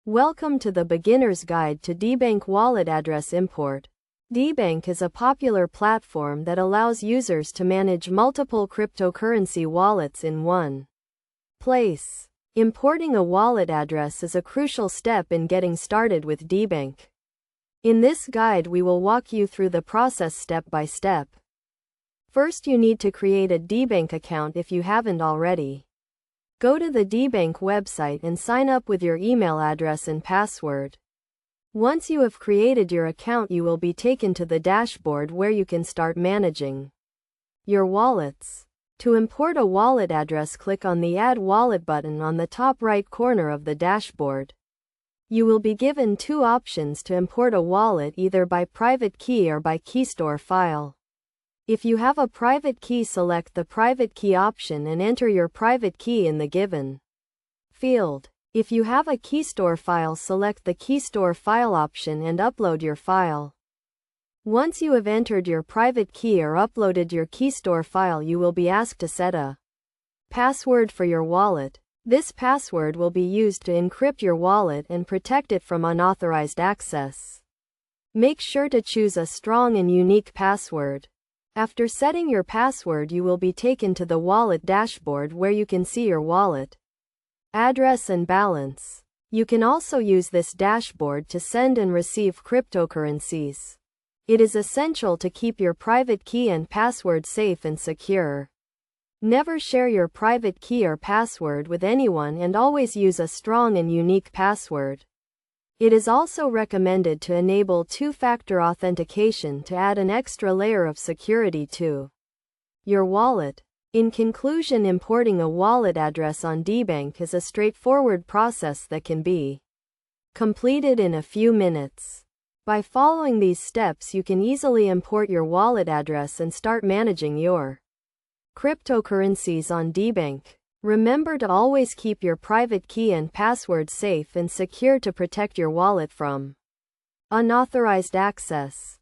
Welcome to the Beginner's Guide to Debank Wallet Address Import. Debank is a popular platform that allows users to manage multiple cryptocurrency wallets in one place. Importing a wallet address is a crucial step in getting started with Debank. In this guide, we will walk you through the process step by step. First, you need to create a Debank account if you haven't already. Go to the Debank website and sign up with your email address and password. Once you have created your account, you will be taken to the dashboard where you can start managing your wallets. To import a wallet address, click on the Add Wallet button on the top right corner of the dashboard. You will be given two options to import a wallet, either by private key or by key store file. If you have a private key, select the private key option and enter your private key in the given field. If you have a key store file, select the key store file option and upload your file. Once you have entered your private key or uploaded your key store file, you will be asked to set a password for your wallet. This password will be used to encrypt your wallet and protect it from unauthorized access. Make sure to choose a strong and unique password. After setting your password, you will be taken to the wallet dashboard where you can see your wallet address and balance. You can also use this dashboard to send and receive cryptocurrencies. It is essential to keep your private key and password safe and secure. Never share your private key or password with anyone, and always use a strong and unique password. It is also recommended to enable two-factor authentication to add an extra layer of security to your wallet. In conclusion, importing a wallet address on Debank is a straightforward process that can be completed in a few minutes. By following these steps, you can easily import your wallet address and start managing your cryptocurrencies on Debank. Remember to always keep your private key and password safe and secure to protect your wallet from unauthorized access.